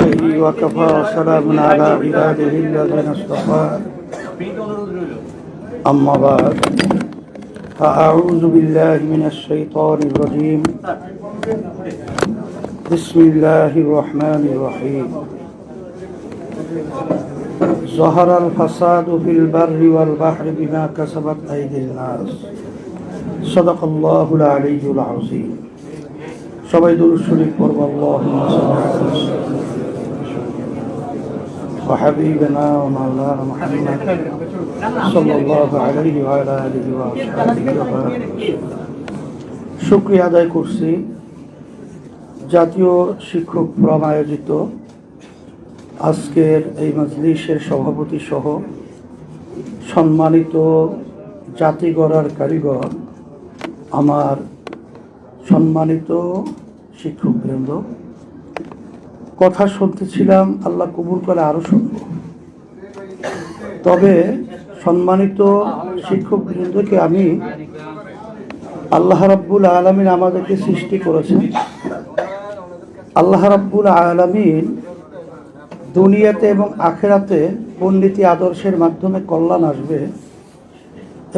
عليه وكفى وسلام على عباده الذين اصطفى أما بعد فأعوذ بالله من الشيطان الرجيم بسم الله الرحمن الرحيم ظهر الفساد في البر والبحر بما كسبت أيدي الناس صدق الله العلي العظيم সবাই দুরূদ শরীফ পড়ব আল্লাহুম্মা সাল্লি আলা হাবিবিনা ওয়া মাওলানা মুহাম্মদ সাল্লাল্লাহু আলাইহি ওয়া আলা আলিহি ওয়া সাহবিহি। শুকরিয়া আদায় করছি জাতীয় শিক্ষক ফোরাম আয়োজিত আজকের এই মজলিসের সভাপতি সহ সম্মানিত জাতি গড়ার কারিগর, আমার সম্মানিত শিক্ষকবৃন্দ, কথা শুনতেছিলাম, আল্লাহ কবুল করে আরো শুনব। তবে সম্মানিত শিক্ষকবৃন্দকে আমি আল্লাহ রাব্বুল আলামিন আমাদেরকে সৃষ্টি করেছেন। আল্লাহ রাব্বুল আলামিন দুনিয়াতে এবং আখিরাতে পণ্ডিতি আদর্শের মাধ্যমে কল্যাণ আসবে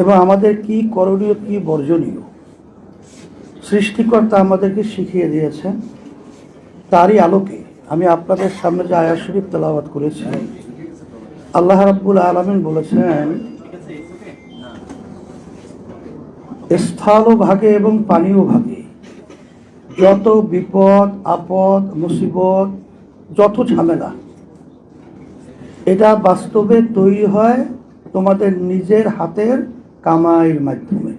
এবং আমাদের কি করণীয় কি বর্জনীয় সৃষ্টিকর্তা আমাদেরকে শিখিয়ে দিয়েছেন। তারই আলোকে আমি আপনাদের সামনে যে আয়াত শরীফ তেলাওয়াত করেছি, আল্লাহ রাব্বুল আলামিন বলেছেন, স্থল ভাগে এবং পানীয় ভাগে যত বিপদ আপদ মুসিবত যত ঝামেলা, এটা বাস্তবে তৈরি হয় তোমাদের নিজের হাতের কামাইয়ের মাধ্যমে।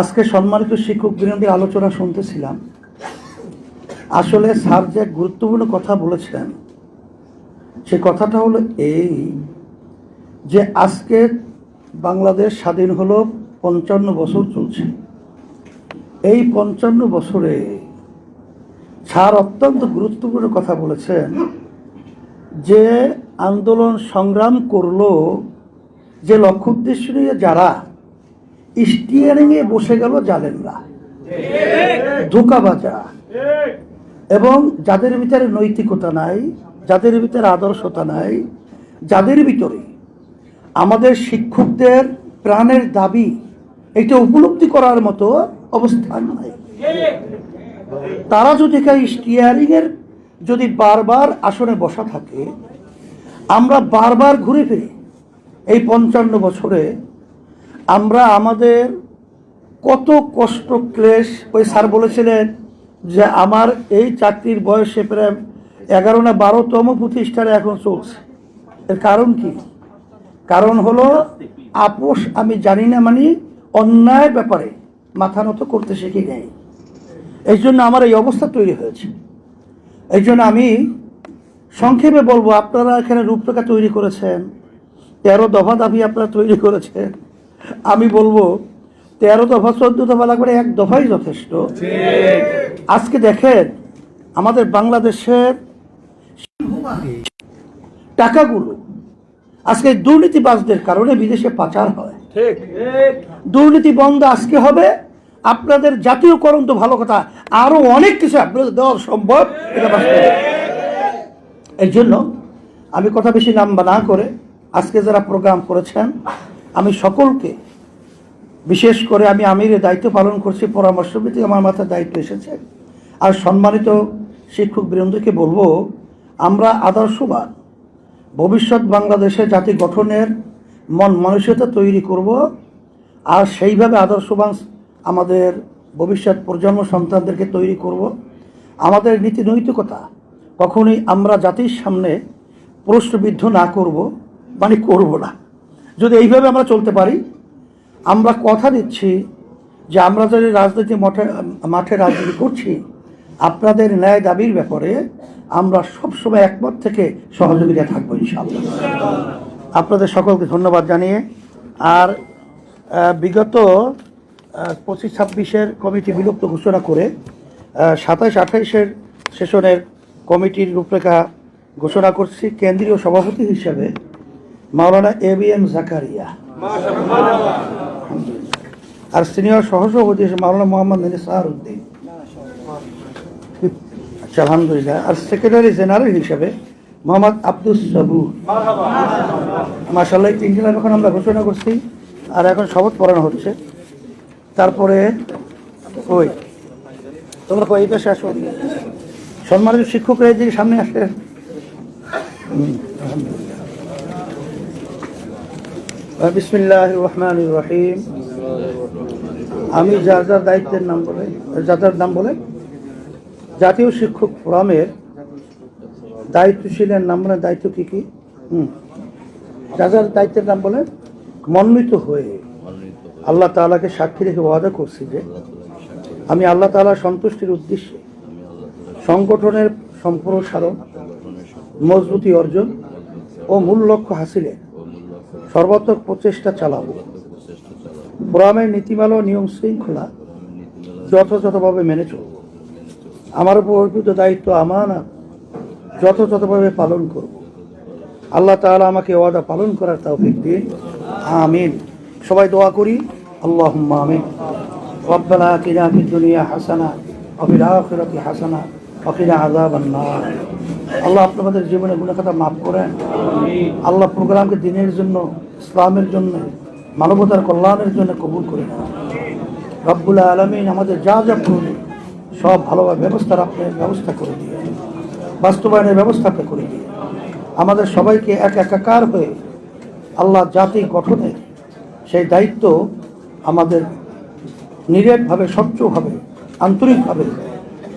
আজকে সম্মানিত শিক্ষক বৃন্দের আলোচনা শুনতেছিলাম। আসলে স্যার যে গুরুত্বপূর্ণ কথা বলেছেন, সে কথাটা হলো এই যে আজকে বাংলাদেশ স্বাধীন হলো ৫৫ বছর চলছে। এই ৫৫ বছরে স্যার অত্যন্ত গুরুত্বপূর্ণ কথা বলেছেন যে আন্দোলন সংগ্রাম করলো যে লক্ষ্য উদ্দেশ্য নিয়ে যারা স্টিয়ারিংয়ে বসে গেল জালেমরা, ধোঁকাবাজা, এবং যাদের ভিতরে নৈতিকতা নাই, যাদের ভিতরে আদর্শতা নাই, যাদের ভিতরে আমাদের শিক্ষকদের প্রাণের দাবি এটা উপলব্ধি করার মতো অবস্থান নাই, তারা যদি স্টিয়ারিংয়ের যদি বারবার আসনে বসা থাকে, আমরা বারবার ঘুরে ফিরে এই ৫৫ বছরে আমরা আমাদের কত কষ্ট ক্লেশ, ওই স্যার বলেছিলেন যে আমার এই চাকরির বয়সে প্রায় 11 না 12তম প্রতিষ্ঠানে এখন চলছে। এর কারণ কি? কারণ হলো আপোষ আমি জানি না, মানে অন্যায় ব্যাপারে মাথা নত করতে শিখি নেই। এই জন্য আমার এই অবস্থা তৈরি হয়েছে। এই জন্য আমি সংক্ষেপে বলবো, আপনারা এখানে রূপরেখা তৈরি করেছেন, 13 দফা দাবি আপনারা তৈরি করেছেন। আমি বলবো 13 দফা 14 দফা লাগবে, এক দফাই যথেষ্ট। আজকে দেখেন আমাদের বাংলাদেশের টাকাগুলো আজকে দুর্নীতিবাজদের কারণে বিদেশে পাচার হয়। দুর্নীতি বন্ধ আজকে হবে। আপনাদের জাতীয়করণ তো ভালো কথা, আরো অনেক কিছু আপনাদের দেওয়া সম্ভব। এই জন্য আমি কথা বেশি লম্বা না করে আজকে যারা প্রোগ্রাম করেছেন, আমি সকলকে, বিশেষ করে আমি আমিরের দায়িত্ব পালন করছি, পরামর্শভিত্তিক আমার মাথায় দায়িত্ব এসেছে। আর সম্মানিত শিক্ষক বৃন্দকে বলবো, আমরা আদর্শবান ভবিষ্যৎ বাংলাদেশে জাতি গঠনের মন মানসিকতা তৈরি করব, আর সেইভাবে আদর্শবান আমাদের ভবিষ্যৎ প্রজন্ম সন্তানদেরকে তৈরি করব। আমাদের নীতি নৈতিকতা কখনোই আমরা জাতির সামনে প্রশ্নবিদ্ধ না করব, মানে করব না। যদি এইভাবে আমরা চলতে পারি, আমরা কথা দিচ্ছি যে আমরা যদি রাজনীতি মাঠে রাজনীতি করছি, আপনাদের ন্যায় দাবির ব্যাপারে আমরা সবসময় একমত থেকে সহযোগিতা থাকবো ইনশাআল্লাহ। আপনাদের সকলকে ধন্যবাদ জানিয়ে, আর বিগত 25-26-এর কমিটি বিলুপ্ত ঘোষণা করে 27-28-এর সেশনের কমিটির রূপরেখা ঘোষণা করছি। কেন্দ্রীয় সভাপতি হিসেবে মাওলানা ABM জাকারিয়া, আর সিনিয়র সহসভাপতি হিসেবে মাওলানা মোহাম্মদ নিসার উদ্দিন। আলহামদুলিল্লাহ। আর সেক্রেটারি জেনারেল হিসেবে মোহাম্মদ আব্দুস সাবুর। মাশাআল্লাহ, 3 জনের এখন আমরা ঘোষণা করছি, আর এখন শপথ পড়ানো হচ্ছে। তারপরে ওই তোমরা এই পাশে আসো, সম্মানিত শিক্ষকরা এদিকে সামনে আসে। বিসমিল্লাহির রহমানির রহিম। আমি যার যার দায়িত্বের নাম বলে, যার নাম বলে জাতীয় শিক্ষক ফোরামের দায়িত্বশীলের নাম বলে, দায়িত্ব কি কি যার যার দায়িত্বের নাম বলে মনোনীত হয়ে আল্লাহ তাআলাকে সাক্ষী রেখে ওয়াদা করছি যে আমি আল্লাহ তাআলার সন্তুষ্টির উদ্দেশ্যে সংগঠনের সম্প্রসারণ, মজবুতি অর্জন ও মূল লক্ষ্য হাসিলে সর্বাত্মক প্রচেষ্টা চালাবো। ফোরামের নীতিমালা ও নিয়ম শৃঙ্খলা যথাযথভাবে মেনে চলব। আমার উপর অর্পিত দায়িত্ব আমানত যথাযথভাবে পালন করব। আল্লাহ তাআলা আমাকে ওয়াদা পালন করার তৌফিক দিন, আমিন। সবাই দোয়া করি, আল্লাহুম্মা আমিন। রব্বানা আতিনা ফিদ দুনিয়া হাসানা ওয়া ফিল আখিরাতি হাসানা ওয়া কিনা আযাবান নার। আল্লাহ আপনাদের জীবনে গুনাহ খাতা মাফ করেন। আল্লাহ প্রোগ্রামকে দিনের জন্য, ইসলামের জন্য, মানবতার কল্যাণের জন্য কবুল করে নেন। রব্বুল আলামিন আমাদের যা যা প্রয়োজন সব ভালোভাবে ব্যবস্থা করে দিয়ে, বাস্তবায়নের ব্যবস্থা করে দিয়ে আমাদের সবাইকে একাকার হয়ে আল্লাহ জাতি গঠনের সেই দায়িত্ব আমাদের নিরেটভাবে, স্বচ্ছভাবে, আন্তরিকভাবে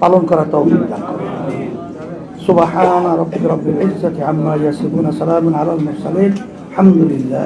পালন করার তৌফিক দান করেন। সুবহানা রাব্বিকা রাব্বিল ইজ্জাতি আম্মা ইয়াসিফুন, সালামুন আলাল মুরসালিন, আলহামদুলিল্লাহ।